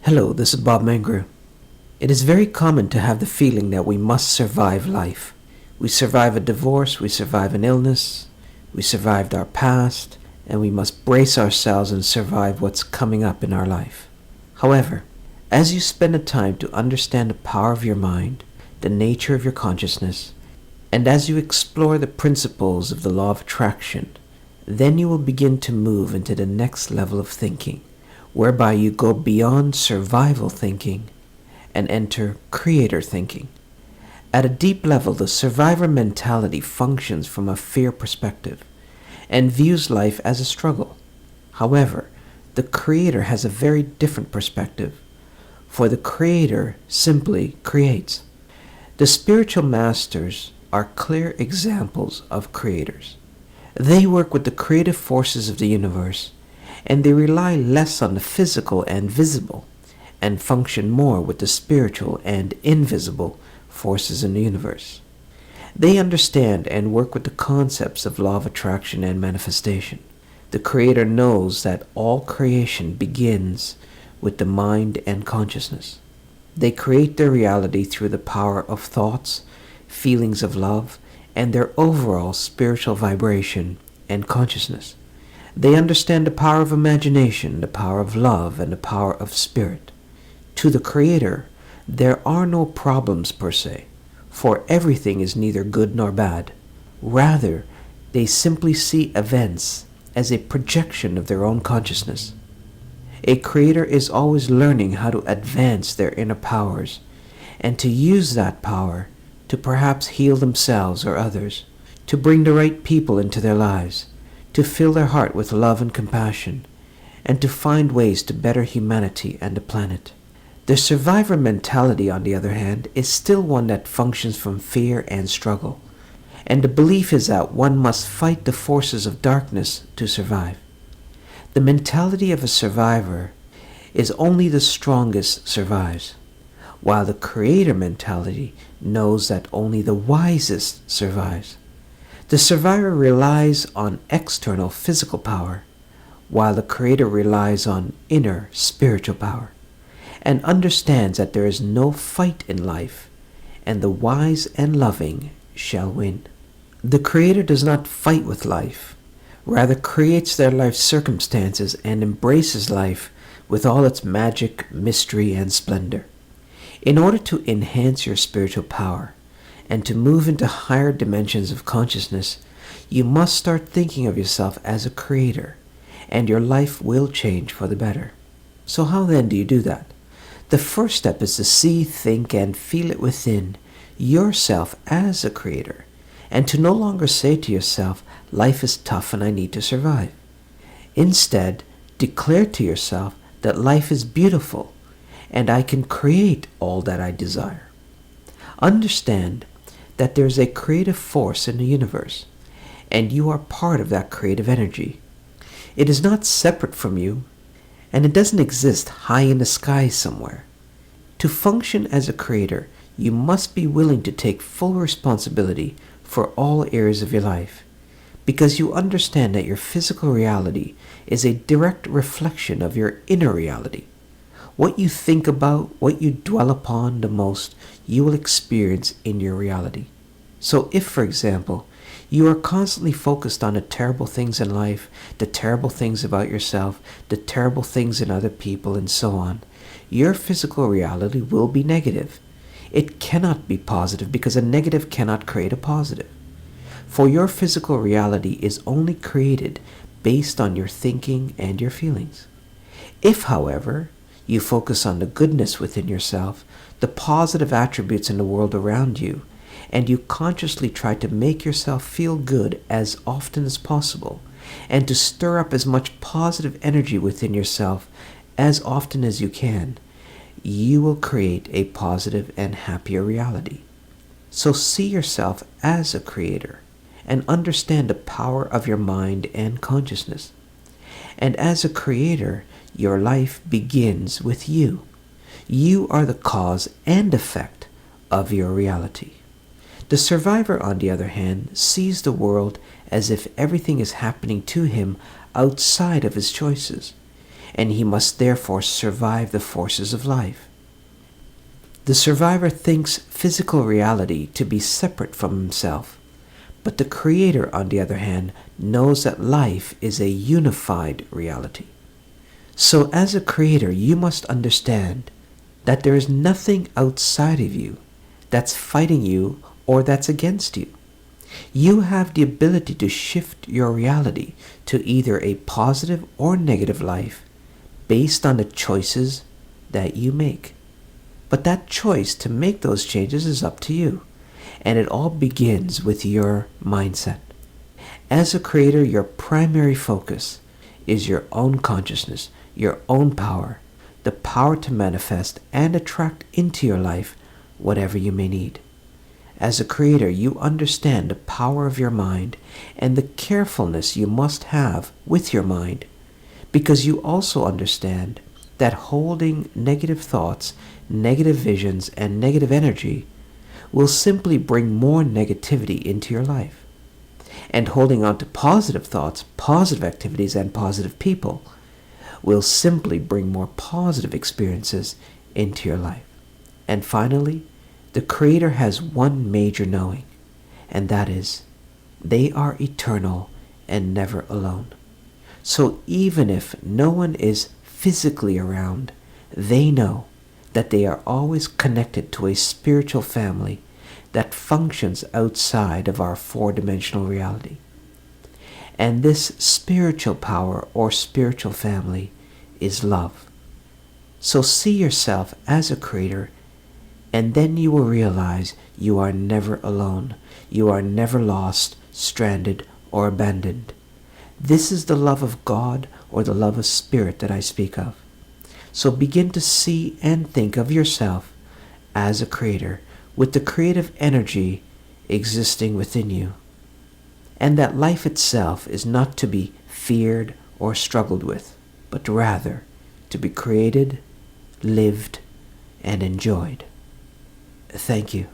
Hello, this is Bob Mangru. It is very common to have the feeling that we must survive life. We survive a divorce, we survive an illness, we survived our past, and we must brace ourselves and survive what's coming up in our life. However, as you spend the time to understand the power of your mind, the nature of your consciousness, and as you explore the principles of the law of attraction, then you will begin to move into the next level of thinking, whereby you go beyond survival thinking and enter creator thinking. At a deep level, the survivor mentality functions from a fear perspective and views life as a struggle. However, the creator has a very different perspective, for the creator simply creates. The spiritual masters are clear examples of creators. They work with the creative forces of the universe, and they rely less on the physical and visible, and function more with the spiritual and invisible forces in the universe. They understand and work with the concepts of law of attraction and manifestation. The Creator knows that all creation begins with the mind and consciousness. They create their reality through the power of thoughts, feelings of love, and their overall spiritual vibration and consciousness. They understand the power of imagination, the power of love, and the power of spirit. To the Creator, there are no problems per se, for everything is neither good nor bad. Rather, they simply see events as a projection of their own consciousness. A creator is always learning how to advance their inner powers and to use that power to perhaps heal themselves or others, to bring the right people into their lives, to fill their heart with love and compassion, and to find ways to better humanity and the planet. The survivor mentality, on the other hand, is still one that functions from fear and struggle, and the belief is that one must fight the forces of darkness to survive. The mentality of a survivor is only the strongest survives, while the creator mentality knows that only the wisest survives. The survivor relies on external physical power, while the creator relies on inner spiritual power, and understands that there is no fight in life, and the wise and loving shall win. The creator does not fight with life, rather creates their life circumstances and embraces life with all its magic, mystery, and splendor. In order to enhance your spiritual power and to move into higher dimensions of consciousness, you must start thinking of yourself as a creator, and your life will change for the better. So how then do you do that? The first step is to see, think, and feel it within yourself as a creator, and to no longer say to yourself, life is tough and I need to survive. Instead, declare to yourself that life is beautiful and I can create all that I desire. Understand that there is a creative force in the universe, and you are part of that creative energy. It is not separate from you, and it doesn't exist high in the sky somewhere. To function as a creator, you must be willing to take full responsibility for all areas of your life, because you understand that your physical reality is a direct reflection of your inner reality. What you think about, what you dwell upon the most, you will experience in your reality. So if, for example, you are constantly focused on the terrible things in life, the terrible things about yourself, the terrible things in other people, and so on, your physical reality will be negative. It cannot be positive because a negative cannot create a positive. For your physical reality is only created based on your thinking and your feelings. If, however, you focus on the goodness within yourself, the positive attributes in the world around you, and you consciously try to make yourself feel good as often as possible, and to stir up as much positive energy within yourself as often as you can, you will create a positive and happier reality. So see yourself as a creator and understand the power of your mind and consciousness. And as a creator, your life begins with you. You are the cause and effect of your reality. The survivor, on the other hand, sees the world as if everything is happening to him outside of his choices. and he must therefore survive the forces of life. The survivor thinks physical reality to be separate from himself, but the creator, on the other hand, knows that life is a unified reality. So as a creator, you must understand that there is nothing outside of you that's fighting you or that's against you. You have the ability to shift your reality to either a positive or negative life based on the choices that you make. But that choice to make those changes is up to you, and it all begins with your mindset. As a creator, your primary focus is your own consciousness, your own power, the power to manifest and attract into your life whatever you may need. As a creator, you understand the power of your mind and the carefulness you must have with your mind, because you also understand that holding negative thoughts, negative visions, and negative energy will simply bring more negativity into your life. And holding on to positive thoughts, positive activities, and positive people will simply bring more positive experiences into your life. And finally, the Creator has one major knowing, and that is, they are eternal and never alone. So even if no one is physically around, they know that they are always connected to a spiritual family that functions outside of our four-dimensional reality. And this spiritual power or spiritual family is love. So see yourself as a creator, and then you will realize you are never alone. You are never lost, stranded, or abandoned. This is the love of God or the love of Spirit that I speak of. So begin to see and think of yourself as a creator with the creative energy existing within you, and that life itself is not to be feared or struggled with, but rather to be created, lived, and enjoyed. Thank you.